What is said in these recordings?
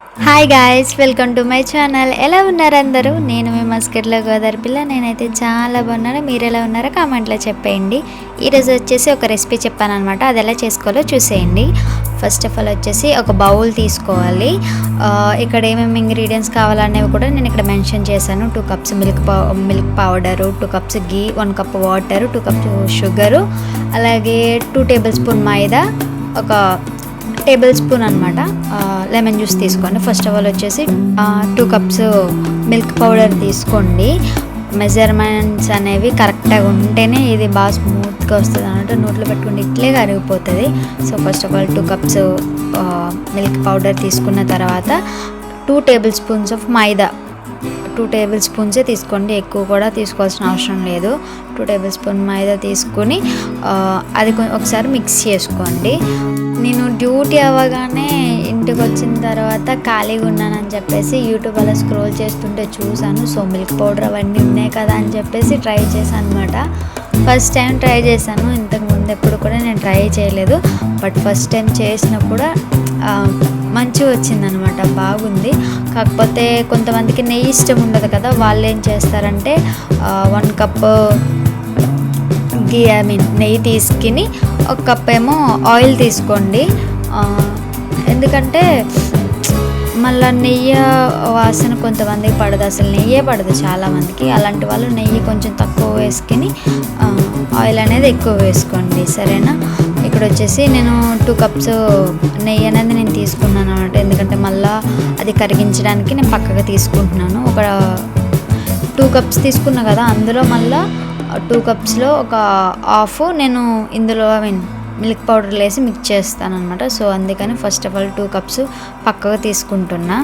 Hi guys, welcome to my channel. ఎలా ఉన్నారు అందరూ? నేను మీ మస్కెట్లో గోదావరి పిల్ల. నేనైతే చాలా బాగున్నాను. మీరు ఎలా ఉన్నారో కామెంట్లో చెప్పేయండి. ఈరోజు వచ్చేసి ఒక రెసిపీ చెప్పాను అనమాట. అది ఎలా చేసుకోవాలో చూసేయండి. ఫస్ట్ ఆఫ్ ఆల్ వచ్చేసి ఒక బౌల్ తీసుకోవాలి. ఇక్కడ ఏమేమి ఇంగ్రీడియంట్స్ కావాలనేవి కూడా నేను ఇక్కడ మెన్షన్ చేశాను. 2 కప్స్ మిల్క్ పౌడరు, 2 కప్స్ గీ, 1 కప్ వాటరు, 2 కప్స్ షుగరు, అలాగే 2 టేబుల్ స్పూన్ మైదా, ఒక టేబుల్ స్పూన్ అనమాట లెమన్ జ్యూస్ తీసుకోండి. ఫస్ట్ ఆఫ్ ఆల్ వచ్చేసి 2 కప్స్ మిల్క్ పౌడర్ తీసుకోండి. మెజర్మెంట్స్ అనేవి కరెక్ట్గా ఉంటేనే ఇది బాగా స్మూత్గా వస్తుంది అన్నట్టు. నోట్లో పెట్టుకుంటే ఇట్లే కరిగిపోతుంది. So first of all 2 cups milk powder తీసుకున్న తర్వాత 2 టేబుల్ స్పూన్స్ ఆఫ్ మైదా, 2 టేబుల్ స్పూన్సే తీసుకోండి, ఎక్కువ కూడా తీసుకోవాల్సిన అవసరం లేదు. 2 టేబుల్ స్పూన్ మైదా తీసుకుని అది ఒకసారి మిక్స్ చేసుకోండి. నేను డ్యూటీ అవ్వగానే ఇంటికి వచ్చిన తర్వాత ఖాళీగా ఉన్నానని చెప్పేసి యూట్యూబ్ అలా స్క్రోల్ చేస్తుంటే చూశాను. సో మిల్క్ పౌడర్ అవన్నీ ఉన్నాయి కదా అని చెప్పేసి ట్రై చేశాను అనమాట. ఫస్ట్ టైం ట్రై చేశాను. ఇంతకుముందు ఎప్పుడు కూడా నేను ట్రై చేయలేదు. బట్ ఫస్ట్ టైం చేసినప్పుడు మంచిగా వచ్చిందనమాట, బాగుంది. కాకపోతే కొంతమందికి నెయ్యి ఇష్టం ఉండదు కదా, వాళ్ళు ఏం చేస్తారంటే 1 కప్ నెయ్యి తీసుకుని 1 కప్ ఏమో ఆయిల్ తీసుకోండి. ఎందుకంటే మళ్ళీ నెయ్యి వాసన కొంతమందికి పడదు, అసలు నెయ్యే పడదు చాలామందికి. అలాంటి వాళ్ళు నెయ్యి కొంచెం తక్కువ వేసుకుని ఆయిల్ అనేది ఎక్కువ వేసుకోండి, సరేనా? ఇక్కడ వచ్చేసి నేను 2 కప్స్ నెయ్యి అనేది నేను తీసుకున్నాను అన్నమాట. ఎందుకంటే మళ్ళీ అది కరిగించడానికి నేను పక్కగా తీసుకుంటున్నాను. ఒక 2 కప్స్ తీసుకున్నా కదా, అందులో మళ్ళీ 2 కప్స్లో ఒక హాఫ్ నేను ఇందులో మిల్క్ పౌడర్ వేసి మిక్స్ చేస్తాను అనమాట. సో అందుకని ఫస్ట్ ఆఫ్ ఆల్ 2 కప్స్ పక్కగా తీసుకుంటున్నా.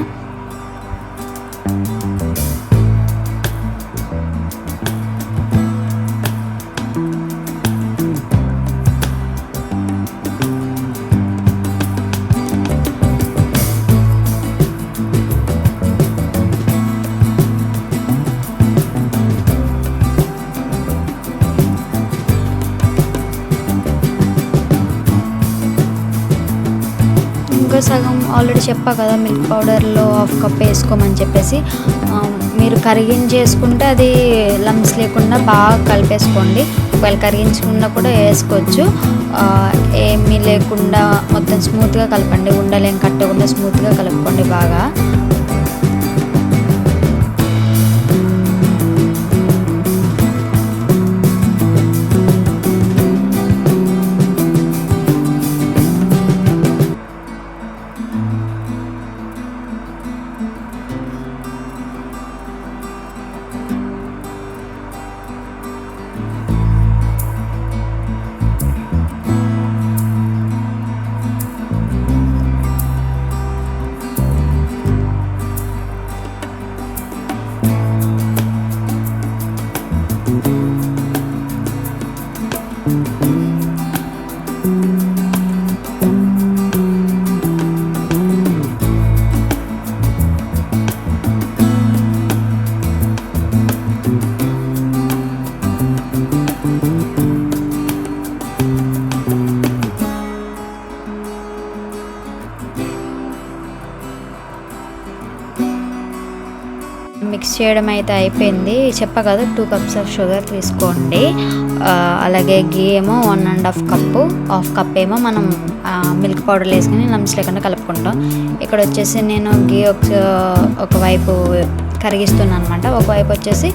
సగం ఆల్రెడీ చెప్పా కదా, మిల్క్ పౌడర్లో 1/2 కప్ వేసుకోమని చెప్పేసి. మీరు కరిగించేసుకుంటే అది లమ్స్ లేకుండా బాగా కలిపేసుకోండి. ఒకవేళ కరిగించకుండా కూడా వేసుకోవచ్చు. ఏమీ లేకుండా మొత్తం స్మూత్గా కలపండి. ఉండలేం కట్టకుండా స్మూత్గా కలుపుకోండి బాగా. మిక్స్ చేయడం అయితే అయిపోయింది. చెప్పా కదా, 2 కప్స్ ఆఫ్ షుగర్ తీసుకోండి. అలాగే గీ ఏమో 1.5 కప్పు, 1/2 కప్ ఏమో మనం మిల్క్ పౌడర్ వేసుకుని లమ్స్ లేకుండా కలుపుకుంటాం. ఇక్కడ వచ్చేసి నేను గీ ఒకవైపు కరిగిస్తున్నాను అనమాట. ఒకవైపు వచ్చేసి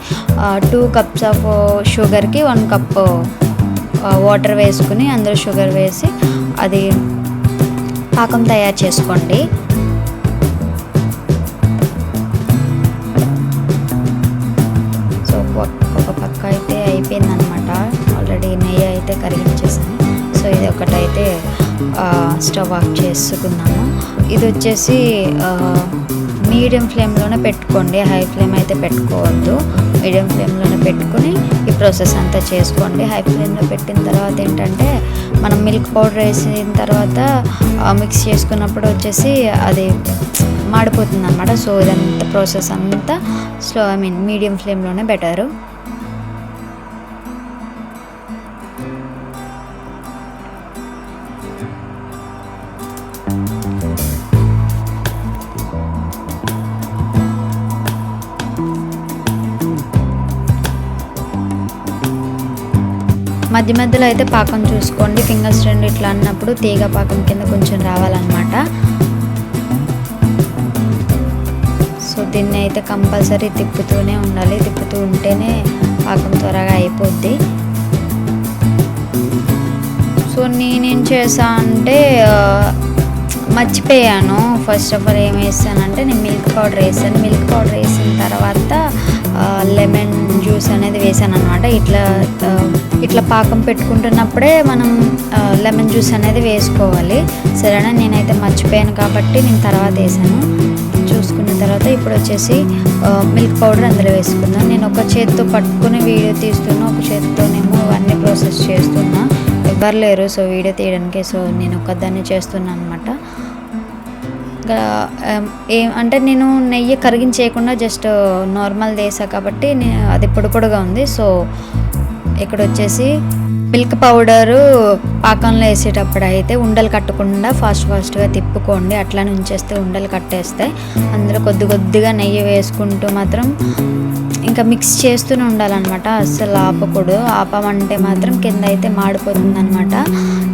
2 కప్స్ ఆఫ్ షుగర్కి 1 కప్ వాటర్ వేసుకుని అందులో షుగర్ వేసి అది పాకం తయారు చేసుకోండి. ఒక పక్క అయితే అయిపోయిందనమాట. ఆల్రెడీ నెయ్యి అయితే కరిగించేసాను. సో ఇది ఒకటైతే స్టవ్ ఆఫ్ చేసుకున్నాను. ఇది వచ్చేసి మీడియం ఫ్లేమ్లోనే పెట్టుకోండి, హై ఫ్లేమ్ అయితే పెట్టుకోవద్దు. మీడియం ఫ్లేమ్లోనే పెట్టుకుని ఈ ప్రాసెస్ అంతా చేసుకోండి. హై ఫ్లేమ్లో పెట్టిన తర్వాత ఏంటంటే మనం మిల్క్ పౌడర్ వేసిన తర్వాత మిక్స్ చేసుకున్నప్పుడు వచ్చేసి అది మాడిపోతుంది అన్నమాట. సో ఇదంతా ప్రాసెస్ అంతా మీడియం ఫ్లేమ్లోనే బెటరు. మధ్య మధ్యలో అయితే పాకం చూసుకోండి, ఫింగర్స్ రెండు ఇట్లా అన్నప్పుడు తీగ పాకం కింద కొంచెం రావాలన్నమాట. సో దీన్ని అయితే కంపల్సరీ తిప్పుతూనే ఉండాలి, తిప్పుతూ ఉంటేనే పాకం త్వరగా అయిపోద్ది. సో నేనేం చేసా అంటే మర్చిపోయాను. ఫస్ట్ ఆఫ్ ఆల్ ఏం వేసానంటే నేను మిల్క్ పౌడర్ వేసాను. మిల్క్ పౌడర్ వేసిన తర్వాత లెమన్ జ్యూస్ అనేది వేసాను అనమాట. ఇట్లా పాకం పెట్టుకుంటున్నప్పుడే మనం లెమన్ జ్యూస్ అనేది వేసుకోవాలి. సరేనా, నేనైతే మర్చిపోయాను కాబట్టి నేను తర్వాత వేసాను. చూసుకున్న తర్వాత ఇప్పుడు వచ్చేసి మిల్క్ పౌడర్ అందులో వేసుకుందాం. నేను ఒక చేతితో పట్టుకుని వీడియో తీస్తున్నా, ఒక చేతితోనేమో అన్నీ ప్రాసెస్ చేస్తున్నా. ఎవ్వరు లేరు సో వీడియో తీయడానికి, సో నేను ఒక్కదాన్ని చేస్తున్నాను అనమాట. అంటే నేను నెయ్యి కరిగించేయకుండా జస్ట్ నార్మల్ వేసా కాబట్టి అది పొడిగా ఉంది. సో ఇక్కడ వచ్చేసి మిల్క్ పౌడరు పాకంలో వేసేటప్పుడు అయితే ఉండలు కట్టకుండా ఫాస్ట్గా తిప్పుకోండి. అట్లా ఉంచేస్తే ఉండలు కట్టేస్తే అందులో కొద్దిగా నెయ్యి వేసుకుంటూ మాత్రం ఇంకా మిక్స్ చేస్తూనే ఉండాలన్నమాట. అస్సలు ఆపకూడదు. ఆపమంటే మాత్రం కింద అయితే మాడిపోతుంది అనమాట.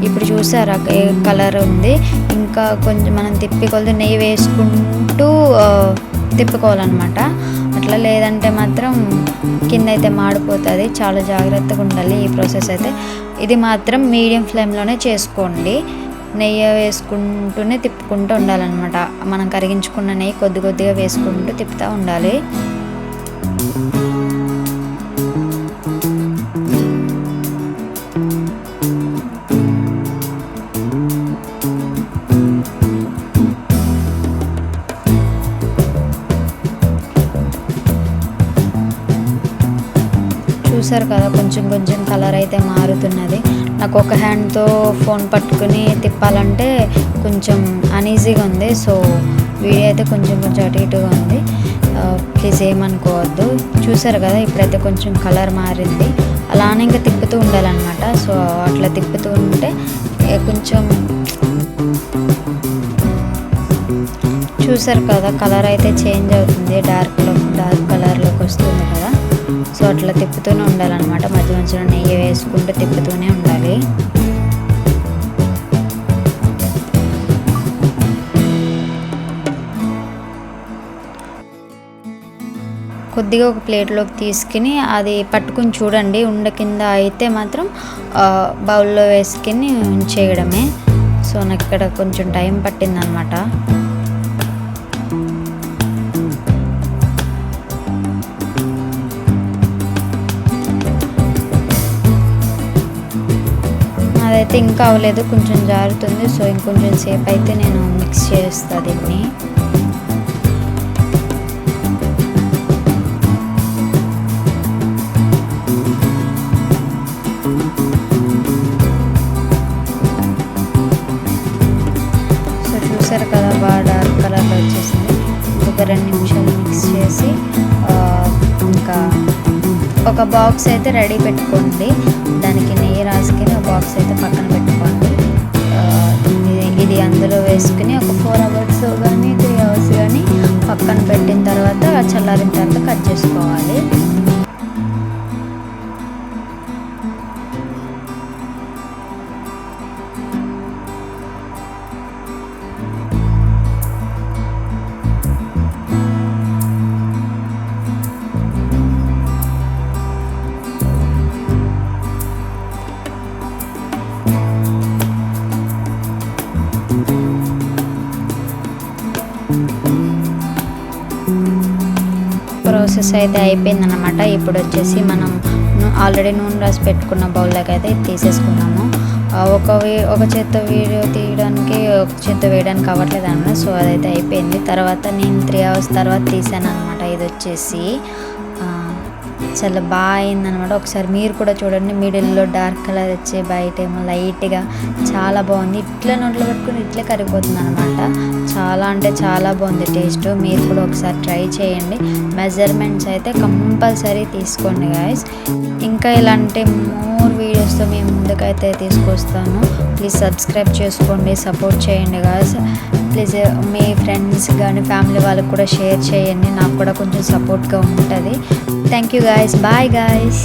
ఇప్పుడు చూసారా ఏ కలర్ ఉంది. ఇంకా కొంచెం మనం తిప్పికొలది నెయ్యి వేసుకుంటూ తిప్పుకోవాలన్నమాట. అట్లా లేదంటే మాత్రం కింద అయితే మాడిపోతుంది. చాలా జాగ్రత్తగా ఉండాలి ఈ ప్రాసెస్ అయితే. ఇది మాత్రం మీడియం ఫ్లేమ్లోనే చేసుకోండి. నెయ్యి వేసుకుంటూనే తిప్పుకుంటూ ఉండాలన్నమాట. మనం కరిగించుకున్న నెయ్యి కొద్దిగా వేసుకుంటూ తిప్పుతూ ఉండాలి. చూసారు కదా కొంచెం కలర్ అయితే మారుతున్నది. నాకు ఒక హ్యాండ్తో ఫోన్ పట్టుకుని తిప్పాలంటే కొంచెం అనీజీగా ఉంది. సో వీడియో అయితే కొంచెం అటు ఇటుగా ఉంది. ప్లీజ్ ఏమనుకోవద్దు. చూసారు కదా ఇప్పుడైతే కొంచెం కలర్ మారింది. అలానే ఇంకా తిప్పుతూ ఉండాలన్నమాట. సో అట్లా తిప్పుతూ ఉంటే కొంచెం చూసారు కదా కలర్ అయితే చేంజ్ అవుతుంది, డార్క్ కలర్లోకి వస్తుంది కదా. సో అట్లా తిప్పుతూనే ఉండాలన్నమాట. మధ్యలో నెయ్యి వేసుకుంటూ తిప్పుతూనే ఉండాలి. కొద్దిగా ఒక ప్లేట్లోకి తీసుకుని అది పట్టుకుని చూడండి. ఉండ కింద అయితే మాత్రం బౌల్లో వేసుకుని ఉంచేయడమే. సో నాకు ఇక్కడ కొంచెం టైం పట్టిందనమాట. అదైతే ఇంకా అవ్వలేదు, కొంచెం జారుతుంది. సో ఇంకొంచెం సేపు అయితే నేను మిక్స్ చేస్తాను దీన్ని. సో చూసారు కదా బాగా డార్క్ కలర్లో వచ్చేసింది. ఇంకొక 2 నిమిషాలు మిక్స్ చేసి ఇంకా ఒక బాక్స్ అయితే రెడీ పెట్టుకోండి. దానికి నెయ్యి రాసుకుని ఒక బాక్స్ అయితే పక్కన పెట్టుకోండి. ఇది అందులో వేసుకుని ఒక 4 hours కానీ 3 hours కానీ పక్కన పెట్టిన తర్వాత చల్లారిన తర్వాత కట్ చేసుకోవాలి. ప్రాసెస్ అయితే అయిపోయిందన్నమాట. ఇప్పుడు వచ్చేసి మనం ఆల్రెడీ నూనె రాసి పెట్టుకున్న బౌల్లోకి అయితే తీసేసుకున్నాము. ఒక చేత్తో వీడియో తీయడానికి ఒక చేత్తో వేయడానికి అవ్వట్లేదు అన్నమాట. సో అదైతే అయిపోయింది. తర్వాత నేను 3 hours తర్వాత తీసాను అనమాట. ఇది వచ్చేసి చాలా బాగా అయిందనమాట. ఒకసారి మీరు కూడా చూడండి. మిడిల్లో డార్క్ కలర్ వచ్చి బయట ఏమో లైట్గా చాలా బాగుంది. ఇట్లా నోట్లో పెట్టుకుని ఇట్లే కరిగిపోతుంది అనమాట. చాలా అంటే చాలా బాగుంది టేస్ట్. మీరు కూడా ఒకసారి ట్రై చేయండి. మెజర్మెంట్స్ అయితే కంపల్సరీ తీసుకోండి గాయస్. ఇంకా ఇలాంటి మోర్ వీడియోస్తో మేము ముందుకైతే తీసుకొస్తాను. ప్లీజ్ సబ్స్క్రైబ్ చేసుకోండి, సపోర్ట్ చేయండి గాయస్. ప్లీజ్ మీ ఫ్రెండ్స్ కానీ ఫ్యామిలీ వాళ్ళకి కూడా షేర్ చేయండి. నాకు కూడా కొంచెం సపోర్ట్గా ఉంటుంది. Thank you guys. Bye guys.